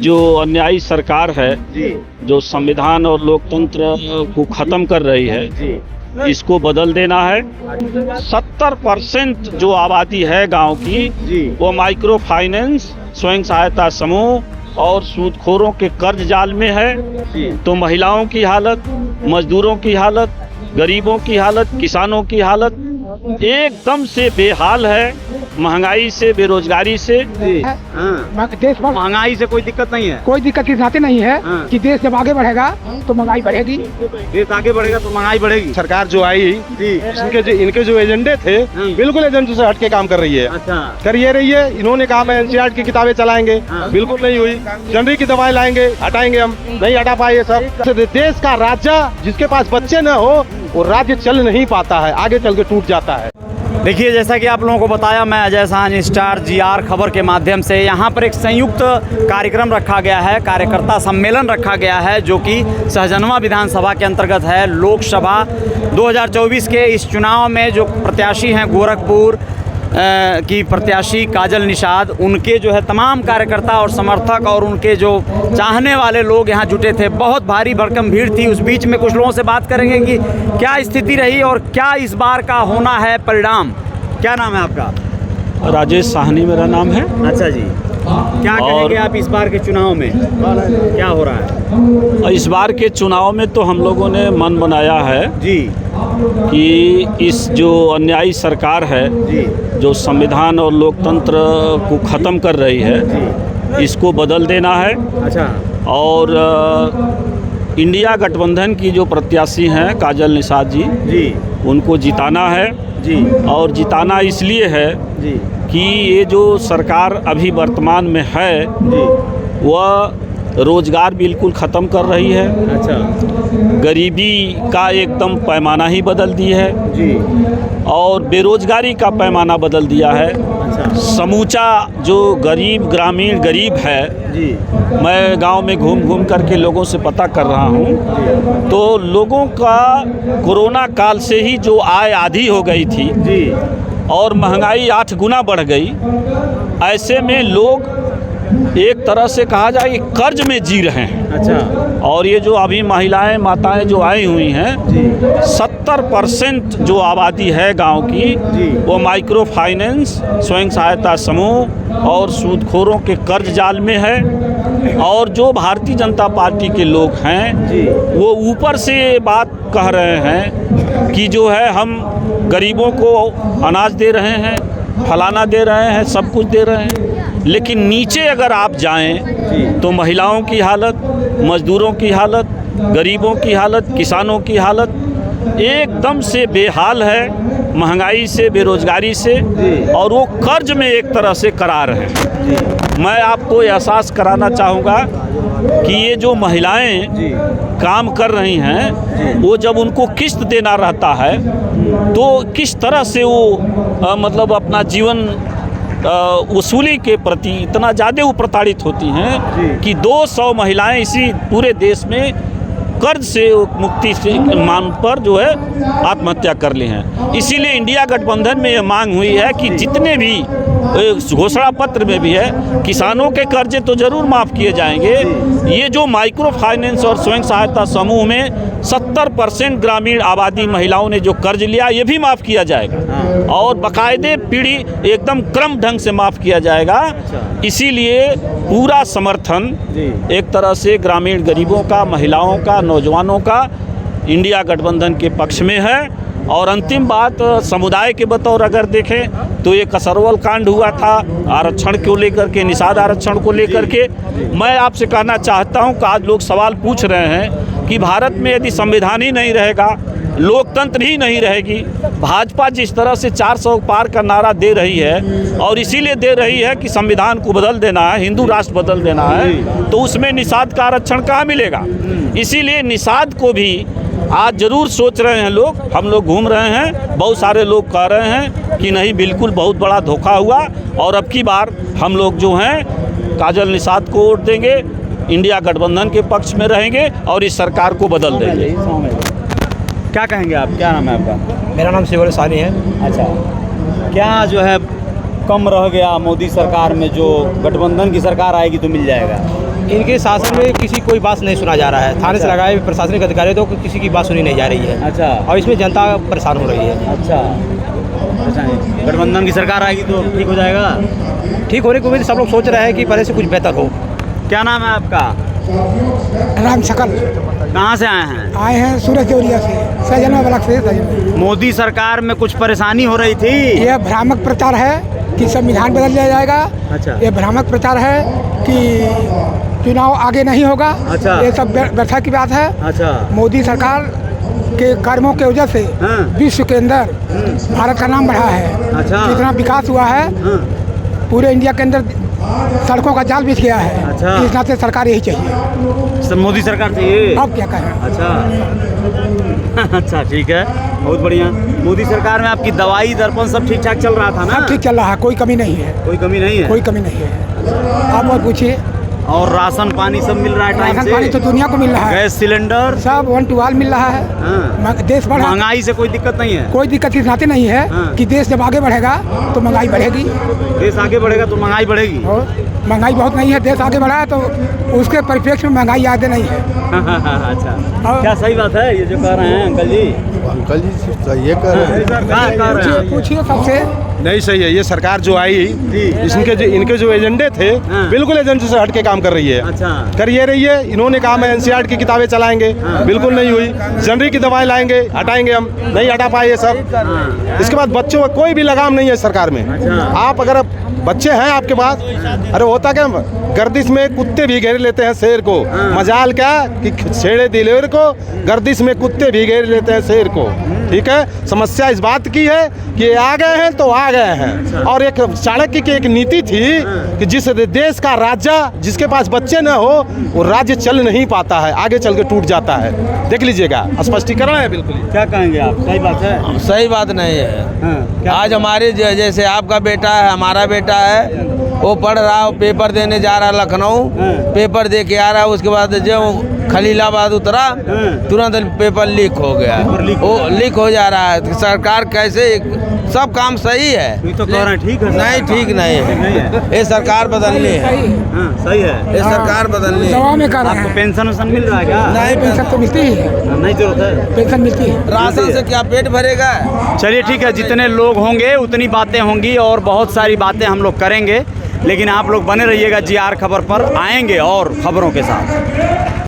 जो अन्यायी सरकार है जो संविधान और लोकतंत्र को खत्म कर रही है, इसको बदल देना है। 70% जो आबादी है गांव की वो माइक्रो फाइनेंस, स्वयं सहायता समूह और सूदखोरों के कर्ज जाल में है। तो महिलाओं की हालत, मजदूरों की हालत, गरीबों की हालत, किसानों की हालत एकदम से बेहाल है। महंगाई से, बेरोजगारी से। देश में महंगाई से कोई दिक्कत नहीं है, कोई दिक्कत की साथी नहीं है कि देश जब आगे बढ़ेगा तो महंगाई बढ़ेगी, देश आगे बढ़ेगा तो महंगाई बढ़ेगी। सरकार जो आई इनके जो एजेंडे थे बिल्कुल एजेंडे से हट के काम कर रही है। अच्छा, कर ये रही है। इन्होंने कहा मैं एनसीईआरटी की किताबें चलाएंगे, बिल्कुल नहीं हुई। जनवरी की दवाएं लाएंगे, हटाएंगे, हम नहीं हटा पाए ये सब। देश का राजा जिसके पास बच्चे न हो वो राज्य चल नहीं पाता है, आगे चल के टूट जाता है। देखिए, जैसा कि आप लोगों को बताया, मैं अजय साहनी स्टार GR खबर के माध्यम से यहाँ पर एक संयुक्त कार्यक्रम रखा गया है, कार्यकर्ता सम्मेलन रखा गया है, जो कि सहजनवा विधानसभा के अंतर्गत है। लोकसभा 2024 के इस चुनाव में जो प्रत्याशी हैं, गोरखपुर की प्रत्याशी काजल निषाद, उनके जो है तमाम कार्यकर्ता और समर्थक और उनके जो चाहने वाले लोग यहाँ जुटे थे। बहुत भारी भरकम भीड़ थी। उस बीच में कुछ लोगों से बात करेंगे कि क्या स्थिति रही और क्या इस बार का होना है परिणाम। क्या नाम है आपका? राजेश साहनी मेरा नाम है। अच्छा जी, क्या कहेंगे आप इस बार के चुनाव में क्या हो रहा है? इस बार के चुनाव में तो हम लोगों ने मन बनाया है जी कि इस जो अन्यायी सरकार है जो संविधान और लोकतंत्र को ख़त्म कर रही है, इसको बदल देना है। अच्छा, और इंडिया गठबंधन की जो प्रत्याशी हैं काजल निषाद जी, उनको जिताना है जी। और जिताना इसलिए है जी कि ये जो सरकार अभी वर्तमान में है वह रोज़गार बिल्कुल ख़त्म कर रही है। अच्छा गरीबी का एकदम पैमाना ही बदल दी है जी। और बेरोज़गारी का पैमाना बदल दिया है। अच्छा समूचा जो गरीब, ग्रामीण गरीब है जी। मैं गांव में घूम घूम करके लोगों से पता कर रहा हूं, तो लोगों का कोरोना काल से ही जो आय आधी हो गई थी जी और महंगाई 8 गुना बढ़ गई। ऐसे में लोग एक तरह से कहा जाए कि कर्ज में जी रहे हैं। अच्छा, और ये जो अभी महिलाएं, माताएं जो आई हुई हैं, 70% जो आबादी है गांव की वो माइक्रो फाइनेंस, स्वयं सहायता समूह और सूदखोरों के कर्ज जाल में है। और जो भारतीय जनता पार्टी के लोग हैं वो ऊपर से बात कह रहे हैं कि जो है हम गरीबों को अनाज दे रहे हैं, फलाना दे रहे हैं, सब कुछ दे रहे हैं, लेकिन नीचे अगर आप जाएं तो महिलाओं की हालत, मजदूरों की हालत, गरीबों की हालत, किसानों की हालत एकदम से बेहाल है। महंगाई से, बेरोजगारी से, और वो कर्ज में एक तरह से करार हैं। मैं आपको एहसास कराना चाहूँगा कि ये जो महिलाएं काम कर रही हैं वो जब उनको किस्त देना रहता है तो किस तरह से वो मतलब अपना जीवन वसूली के प्रति इतना ज़्यादा वो प्रताड़ित होती हैं कि 200 महिलाएं इसी पूरे देश में कर्ज से मुक्ति से मान पर जो है आत्महत्या कर ली हैं। इसीलिए इंडिया गठबंधन में ये मांग हुई है कि जितने भी घोषणा पत्र में भी है, किसानों के कर्जे तो ज़रूर माफ़ किए जाएंगे। ये जो माइक्रो फाइनेंस और स्वयं सहायता समूह में 70% ग्रामीण आबादी महिलाओं ने जो कर्ज लिया ये भी माफ़ किया जाएगा और बाकायदे पीढ़ी एकदम क्रम ढंग से माफ़ किया जाएगा। इसीलिए पूरा समर्थन एक तरह से ग्रामीण गरीबों का, महिलाओं का, नौजवानों का इंडिया गठबंधन के पक्ष में है। और अंतिम बात, समुदाय के बतौर अगर देखें तो ये कसरवल कांड हुआ था आरक्षण को लेकर के, निषाद आरक्षण को लेकर के। मैं आपसे कहना चाहता हूं कि आज लोग सवाल पूछ रहे हैं कि भारत में यदि संविधान ही नहीं रहेगा, लोकतंत्र ही नहीं रहेगी, भाजपा जिस तरह से 400 पार का नारा दे रही है और इसीलिए दे रही है कि संविधान को बदल देना है, हिंदू राष्ट्र बदल देना है, तो उसमें निषाद का आरक्षण कहाँ मिलेगा। इसीलिए निषाद को भी आज ज़रूर सोच रहे हैं लोग, हम लोग घूम रहे हैं, बहुत सारे लोग कह रहे हैं कि नहीं, बिल्कुल बहुत बड़ा धोखा हुआ और अब की बार हम लोग जो हैं काजल निषाद को वोट देंगे, इंडिया गठबंधन के पक्ष में रहेंगे और इस सरकार को बदल देंगे। क्या कहेंगे आप? क्या नाम है आपका? मेरा नाम शिवल सानी है। अच्छा, क्या जो है कम रह गया मोदी सरकार में, जो गठबंधन की सरकार आएगी तो मिल जाएगा? इनके शासन में किसी कोई बात नहीं सुना जा रहा है। थाने से लगाए प्रशासनिक अधिकारी तो किसी की बात सुनी नहीं जा रही है। अच्छा। और इसमें जनता परेशान हो रही है। अच्छा, गठबंधन की सरकार आएगी तो ठीक हो जाएगा? ठीक होने की उम्मीद सब लोग सोच रहे हैं कि पहले से कुछ बेहतर हो। क्या नाम है आपका? राम शकल कहाँ से आए हैं? आए हैं सूरज देवरिया से, सहजनवा ब्लॉक से सहजनवा। मोदी सरकार में कुछ परेशानी हो रही थी? यह भ्रामक प्रचार है कि संविधान बदल लिया जाएगा। अच्छा। ये भ्रामक प्रचार है कि चुनाव आगे नहीं होगा। अच्छा। ये सब व्यर्थ की बात है। अच्छा। मोदी सरकार के कर्मों के वजह से हाँ। विश्व के अंदर भारत का नाम बढ़ा है। अच्छा। कितना विकास हुआ है। हाँ। पूरे इंडिया के अंदर सड़कों का जाल बिछ गया है। अच्छा। इस नाते सरकार यही चाहिए। सब मोदी सरकार चाहिए? अब क्या कहें। अच्छा। अच्छा, ठीक है, बहुत बढ़िया। मोदी सरकार में आपकी दवाई दर्पण सब ठीक ठाक चल रहा था ना? सब ठीक चल रहा है, कोई कमी नहीं है। कोई कमी नहीं है? कोई कमी नहीं है। आप और पूछिए। और राशन पानी सब मिल रहा है टाइम राशन से? पानी तो दुनिया को मिल रहा है। गैस सिलेंडर सब 1 to all मिल रहा है। हाँ। देश बढ़ा, महंगाई से कोई दिक्कत नहीं है? कोई दिक्कत इस नाते नहीं है। हाँ। कि देश जब आगे बढ़ेगा तो महंगाई बढ़ेगी। देश आगे बढ़ेगा तो महंगाई बढ़ेगी? और महंगाई बहुत नहीं है। देश आगे बढ़ा है तो उसके परिप्रेक्ष्य में महंगाई आगे नहीं है। अच्छा, क्या सही बात है ये जो कह रहे हैं अंकल जी? अंकल जी ये कर रहे हैं। क्या कह रहे हैं? पूछिए सबसे। नहीं सही है, ये सरकार जो आई इनके जो एजेंडे थे हाँ। बिल्कुल एजेंडे से हट के काम कर रही है। अच्छा। कर ये रही है। इन्होंने कहा मैं एनसीईआरटी की किताबें चलाएंगे, बिल्कुल नहीं हुई। जनरी की दवाएं लाएंगे, हटाएंगे हम, नहीं हटा पाए ये सब। इसके बाद बच्चों का कोई भी लगाम नहीं है सरकार में। अच्छा। आप अगर बच्चे हैं आपके पास, अरे होता क्या, गर्दिश में कुत्ते भी घेर लेते हैं शेर को। मजाल क्या कि छेड़े दिलेर को, गर्दिश में कुत्ते भी घेर लेते हैं शेर को। ठीक है, समस्या इस बात की है कि ये आ गए हैं तो आ गए हैं। और एक चाणक्य की एक नीति थी कि जिस देश का राजा जिसके पास बच्चे न हो वो राज्य चल नहीं पाता है, आगे चल के टूट जाता है। देख लीजिएगा, स्पष्टीकरण है बिल्कुल। क्या कहेंगे आप? सही बात है? सही बात नहीं है। हाँ। आज हमारे जैसे आपका बेटा है, हमारा बेटा है, वो पढ़ रहा है, पेपर देने जा रहा है लखनऊ, पेपर दे के आ रहा है, उसके बाद जो खलीलाबाद उतरा तुरंत पेपर लीक हो गया। वो लीक हो जा रहा है। सरकार कैसे, सब काम सही है तो कह रहे हैं ठीक है? नहीं, ठीक नहीं है। ये सरकार बदलनी है। हाँ, सही है। ये सरकार बदलनी है। दवा में कर रहे आपको हैं। पेंशन वेंशन मिल रहा है क्या? नहीं, पेंशन तो मिलती ही है। नहीं जरूरत है? पेंशन मिलती है। राशन से क्या पेट भरेगा? चलिए ठीक है, जितने लोग होंगे उतनी बातें होंगी और बहुत सारी बातें हम लोग करेंगे, लेकिन आप लोग बने रहिएगा GR खबर पर। आएंगे और खबरों के साथ।